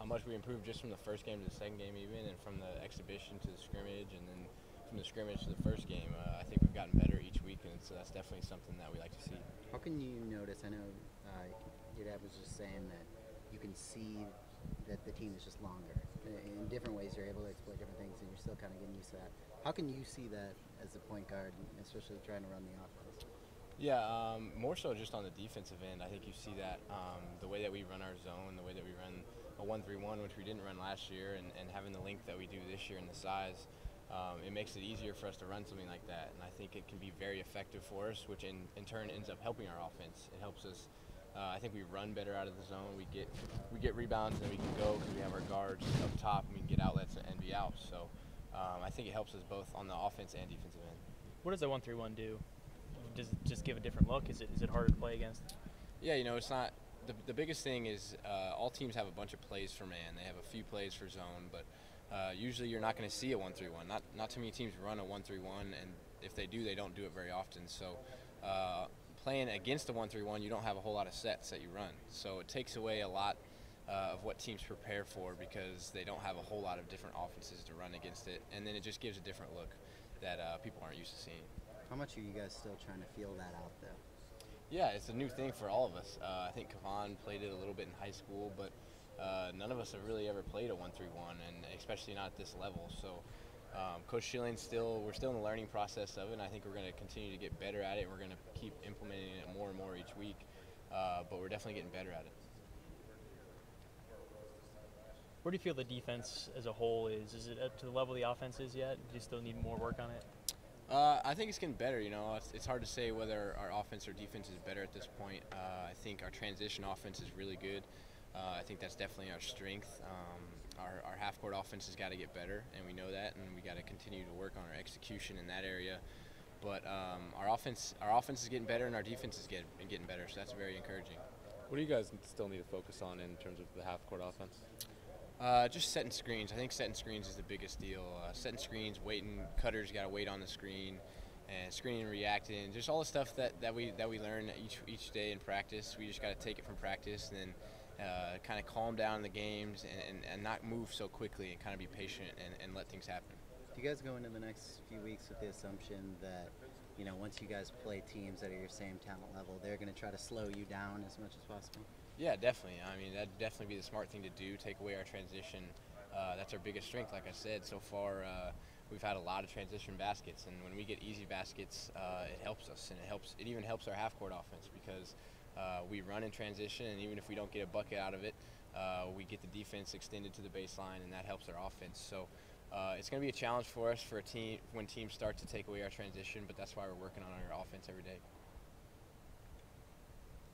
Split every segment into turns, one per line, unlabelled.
much we improved just from the first game to the second game even, and from the exhibition to the scrimmage, and then from the scrimmage to the first game. I think we've gotten better each week, and so that's definitely something that we like to see.
How can you notice, I know your dad was just saying that you can see that the team is just longer. In different ways you're able to exploit different things, and you're still kind of getting used to that. How can you see that as a point guard, especially trying to run the offense?
Yeah, more so just on the defensive end. I think you see that the way that we run our zone, the way that we run a 1-3-1, which we didn't run last year, and having the length that we do this year and the size, it makes it easier for us to run something like that. And I think it can be very effective for us, which in turn ends up helping our offense. It helps us. I think we run better out of the zone. We get rebounds, and then we can go because we have our guards up top, and we can get outlets and be out. So I think it helps us both on the offense and defensive end.
What does a 1-3-1 do? Does it just give a different look? Is it harder to play against?
Yeah, it's not the biggest thing is all teams have a bunch of plays for man. They have a few plays for zone, but usually you're not going to see a 1-3-1. Not too many teams run a 1-3-1, and if they do, they don't do it very often. So playing against a 1-3-1, you don't have a whole lot of sets that you run. So it takes away a lot of what teams prepare for because they don't have a whole lot of different offenses to run against it, and then it just gives a different look that people aren't used to seeing.
How much are you guys still trying to feel that out, though?
Yeah, it's a new thing for all of us. I think Kevon played it a little bit in high school, but none of us have really ever played a 1-3-1, and especially not at this level. So Coach Schilling's we're still in the learning process of it, and I think we're going to continue to get better at it. We're going to keep implementing it more and more each week, but we're definitely getting better at it.
Where do you feel the defense as a whole is? Is it up to the level the offense is yet? Do you still need more work on it?
I think it's getting better. It's hard to say whether our offense or defense is better at this point. I think our transition offense is really good. I think that's definitely our strength. Our half-court offense has got to get better, and we know that, and we got to continue to work on our execution in that area. But our offense is getting better, and our defense is getting better. So that's very encouraging.
What do you guys still need to focus on in terms of the half-court offense?
Just setting screens. I think setting screens is the biggest deal. Setting screens, waiting, cutters got to wait on the screen, and screening and reacting. Just all the stuff that we learn each day in practice. We just got to take it from practice and then kind of calm down the games and not move so quickly and kind of be patient and let things happen.
Do you guys go into the next few weeks with the assumption that, once you guys play teams that are your same talent level, they're going to try to slow you down as much as possible?
Yeah, definitely. I mean, that'd definitely be the smart thing to do, take away our transition. That's our biggest strength, like I said. So far, we've had a lot of transition baskets, and when we get easy baskets, it helps us, and it even helps our half-court offense because we run in transition, and even if we don't get a bucket out of it, we get the defense extended to the baseline, and that helps our offense. So it's going to be a challenge for us for a team when teams start to take away our transition, but that's why we're working on our offense every day.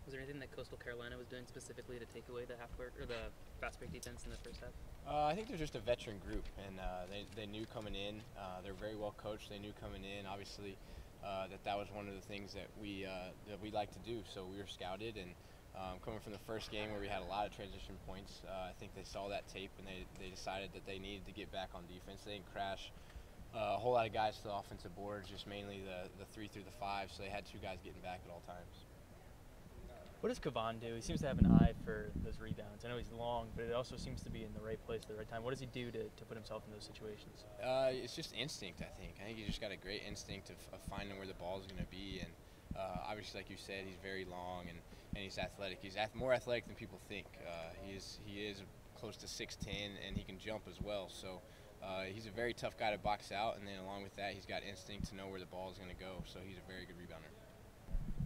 Was there anything that Coastal Carolina was doing specifically to take away the half-court or the fast break defense in the first half?
I think they're just a veteran group, and they knew coming in. They're very well coached. They knew coming in, obviously, that was one of the things that we like to do. So we were scouted, and coming from the first game where we had a lot of transition points, I think they saw that tape and they decided that they needed to get back on defense. They didn't crash a whole lot of guys to the offensive boards, just mainly the 3 through the 5. So they had 2 guys getting back at all times.
What does Kevon do? He seems to have an eye for those rebounds. I know he's long, but it also seems to be in the right place at the right time. What does he do to put himself in those situations?
It's just instinct, I think. I think he's just got a great instinct of finding where the ball is going to be. And obviously, like you said, he's very long and he's athletic. He's more athletic than people think. He is close to 6'10", and he can jump as well. So he's a very tough guy to box out. And then along with that, he's got instinct to know where the ball is going to go. So he's a very good rebounder.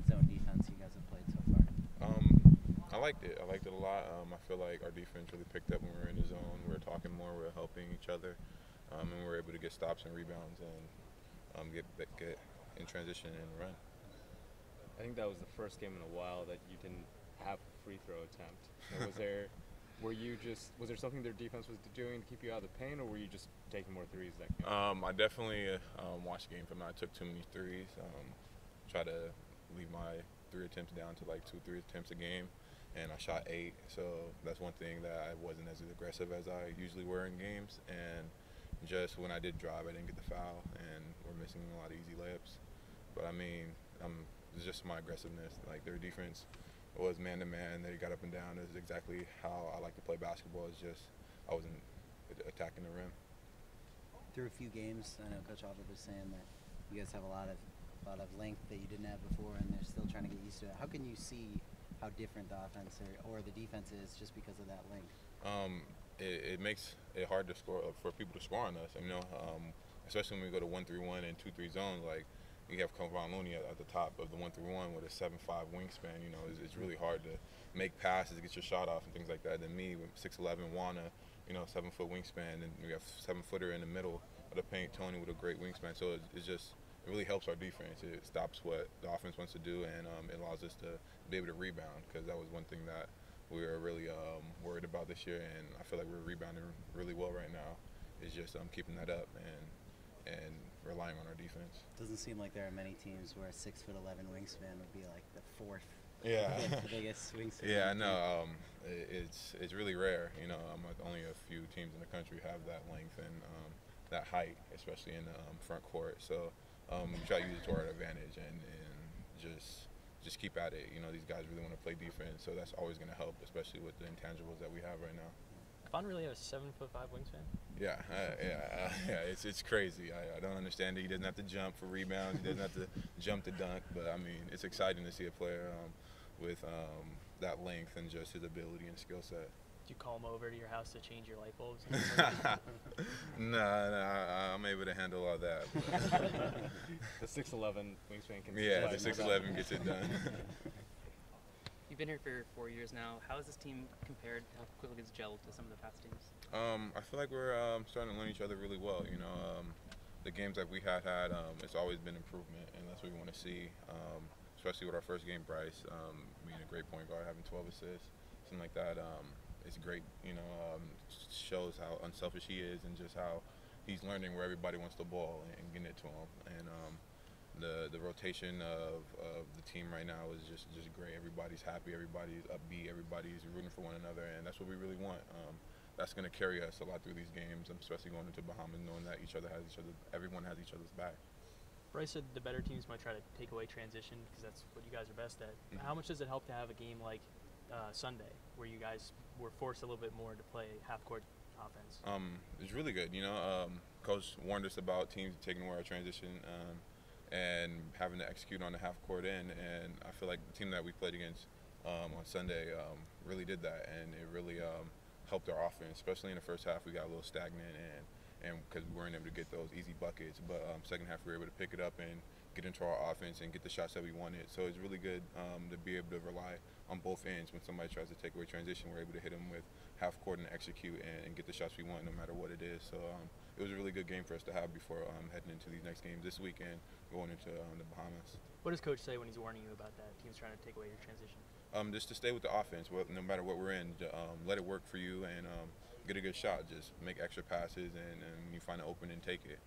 Zone defense you guys have played so far?
I liked it. I liked it a lot. I feel like our defense really picked up when we were in the zone. We were talking more. We were helping each other, and we were able to get stops and rebounds and get in transition and run.
I think that was the first game in a while that you didn't have a free throw attempt. Was there something their defense was doing to keep you out of the paint, or were you just taking more threes that game?
I definitely watched the game from now. I took too many threes. Try to leave my 3 attempts down to like 2-3 attempts a game, and I shot 8. So that's one thing that I wasn't as aggressive as I usually were in games. And just when I did drive, I didn't get the foul, and we're missing a lot of easy layups. But I mean, it's just my aggressiveness. Like their defense was man to man. They got up and down. It's exactly how I like to play basketball. It's just I wasn't attacking the rim.
Through a few games, I know Coach Alford was saying that you guys have a lot of length that you didn't have before, and they're still trying to get used to it. How can you see how different the offense or the defense is just because of that length?
It makes it hard to score for people to score on us. You know, especially when we go to 1-3-1 and 2-3 zones. Like you have Kevon Looney at the top of the 1-3-1 with a 7'5" wingspan. You know, it's really hard to make passes, get your shot off, and things like that. Than me with 6'11" Wana, you know, 7-foot wingspan, and we have 7-footer in the middle of the paint, Tony with a great wingspan. So it's just. It really helps our defense. It stops what the offense wants to do, and it allows us to be able to rebound, because that was one thing that we were really worried about this year, and I feel like we're rebounding really well right now. It's just keeping that up and relying on our defense.
Doesn't seem like there are many teams where a 6'11" wingspan would be like the fourth.
Yeah.
The biggest wingspan.
Yeah, I know. It's really rare. You know, only a few teams in the country have that length and that height, especially in the front court. So. We try to use it to our advantage and just keep at it. You know, these guys really want to play defense, so that's always going to help, especially with the intangibles that we have right now.
Kevon really have a 7'5" wingspan?
Yeah, it's crazy. I don't understand it. He doesn't have to jump for rebounds. He doesn't have to jump to dunk. But I mean, it's exciting to see a player with that length and just his ability and skill set.
Do you call him over to your house to change your light bulbs?
No, I'm able to handle all that.
The 6'11" wingspan can.
Yeah, the 6'11" gets it done.
You've been here for 4 years now. How has this team compared? How quickly it's gelled to some of the past teams?
I feel like we're starting to learn each other really well. You know, the games that we had, it's always been improvement, and that's what we want to see. Especially with our first game, Bryce being a great point guard, having 12 assists, something like that. It's great, you know, shows how unselfish he is and just how he's learning where everybody wants the ball and getting it to him. And the rotation of the team right now is just great. Everybody's happy, everybody's upbeat, everybody's rooting for one another, and that's what we really want. That's going to carry us a lot through these games, especially going into Bahamas, knowing that everyone has each other's back.
Bryce said the better teams might try to take away transition because that's what you guys are best at.
Mm-hmm.
How much does it help to have a game like Sunday, where you guys were forced a little bit more to play half-court offense?
It's really good. You know, Coach warned us about teams taking away our transition and having to execute on the half-court end, and I feel like the team that we played against on Sunday really did that, and it really helped our offense, especially in the first half. We got a little stagnant, and because we weren't able to get those easy buckets, but second half we were able to pick it up and get into our offense and get the shots that we wanted. So it's really good to be able to rely on both ends. When somebody tries to take away transition, we're able to hit them with half court and execute and get the shots we want no matter what it is. So it was a really good game for us to have before heading into these next games this weekend, going into the Bahamas.
What does Coach say when he's warning you about that? Teams trying to take away your transition?
Just to stay with the offense, no matter what we're in, let it work for you and get a good shot. Just make extra passes, and when you find an opening, take it.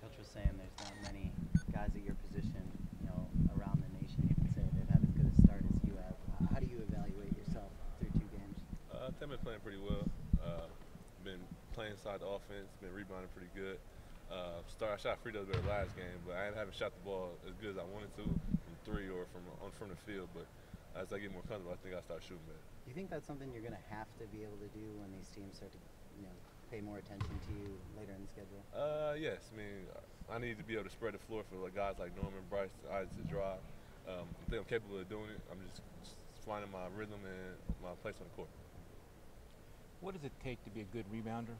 Coach was saying there's not many guys at your position, you know, around the nation you can say they've had as good a start as you have. How do you evaluate yourself through 2 games?
I've been playing pretty well. Been playing inside the offense, been rebounding pretty good. I shot free throws better last game, but I haven't shot the ball as good as I wanted to from 3 or from the field. But as I get more comfortable, I think I start shooting better.
Do you think that's something you're going to have to be able to do when these teams start to, you know, pay more attention to you later in the schedule?
Yes. I mean, I need to be able to spread the floor for guys like Norman, Bryce, eyes to drive. I think I'm capable of doing it. I'm just finding my rhythm and my place on the court.
What does it take to be a good rebounder?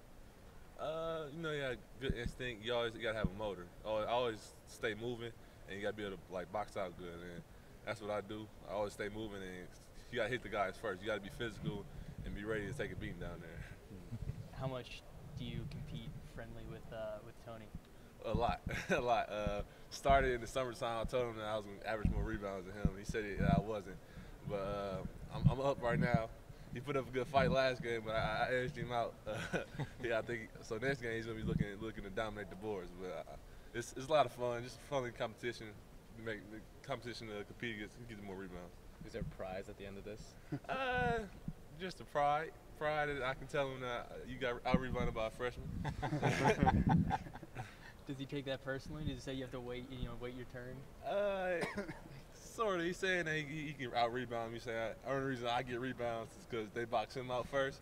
You know, you got good instinct. You always got to have a motor. I always stay moving, and you got to be able to box out good. And that's what I do. I always stay moving, and you got to hit the guys first. You got to be physical and be ready to take a beating down there.
How much do you compete friendly with Tony?
A lot, a lot. Started in the summertime. I told him that I was going to average more rebounds than him. He said that I wasn't, but I'm up right now. He put up a good fight last game, but I edged him out. I think so. Next game he's gonna be looking to dominate the boards. But it's a lot of fun, just fun competition. Make the competition to compete against, get more rebounds.
Is there a prize at the end of this?
Just a pride that I can tell him that you got out rebounded by a freshman.
Does he take that personally? Does he say you have to wait your turn?
Sort of. He's saying that he can out rebound me. The only reason I get rebounds is because they box him out first.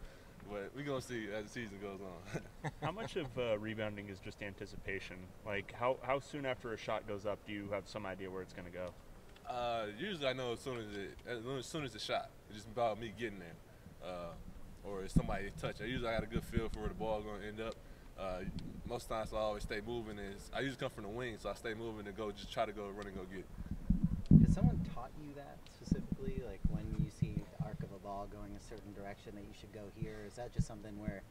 But we're going to see as the season goes on.
How much of rebounding is just anticipation? Like, how soon after a shot goes up do you have some idea where it's going to go?
Usually I know as soon as the shot. It's just about me getting there. Or if somebody touch. I got a good feel for where the ball going to end up. Most times I always stay moving. I usually come from the wing, so I stay moving and just try to go run and go get.
Has someone taught you that specifically? Like when you see the arc of a ball going a certain direction that you should go here? Is that just something where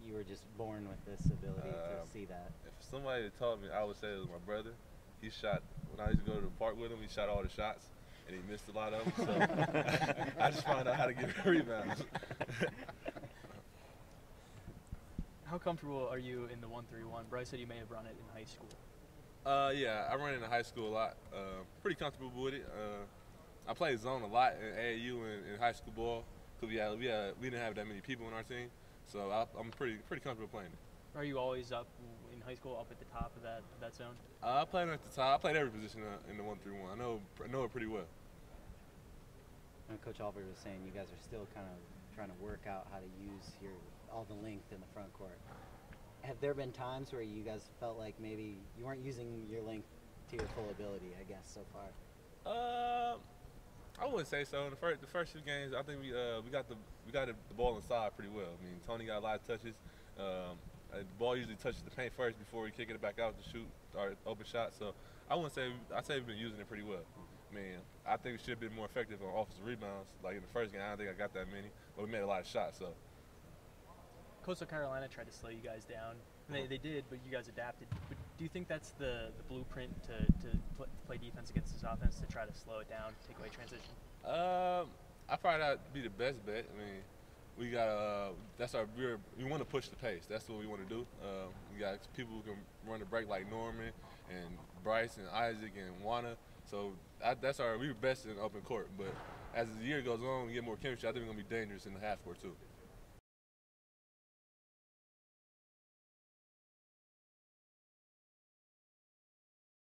you were just born with this ability to see that?
If somebody had taught me, I would say it was my brother. He shot, when I used to go to the park with him, he shot all the shots, and he missed a lot of them. So I just found out how to get rebounds.
How comfortable are you in the 1-3-1? Bryce said you may have run it in high school.
Yeah, I ran in high school a lot. Pretty comfortable with it. I played zone a lot in AAU and in high school ball because we didn't have that many people on our team, so I'm pretty comfortable playing it.
Are you always up in high school, up at the top of that zone?
I played at the top. I played every position in the 1-3-1. I know it pretty well.
And Coach Alford was saying you guys are still kind of trying to work out how to use all the length in the front court. Have there been times where you guys felt like maybe you weren't using your length to your full ability, I guess, so far?
I wouldn't say so. The first few games, I think we got the ball inside pretty well. I mean, Tony got a lot of touches. The ball usually touches the paint first before we kick it back out to shoot our open shot. So I'd say we've been using it pretty well. I mean, I think we should have been more effective on offensive rebounds. Like in the first game, I don't think I got that many, but we made a lot of shots. So
Coastal Carolina tried to slow you guys down. They did, but you guys adapted. But do you think that's the blueprint to play defense against this offense, to try to slow it down, take away transition?
I probably not be the best bet. I mean, we got we want to push the pace. That's what we want to do. We got people who can run the break like Norman and Bryce and Isaac and Wana. So we were best in open court. But as the year goes on, we get more chemistry. I think we're gonna be dangerous in the half court too.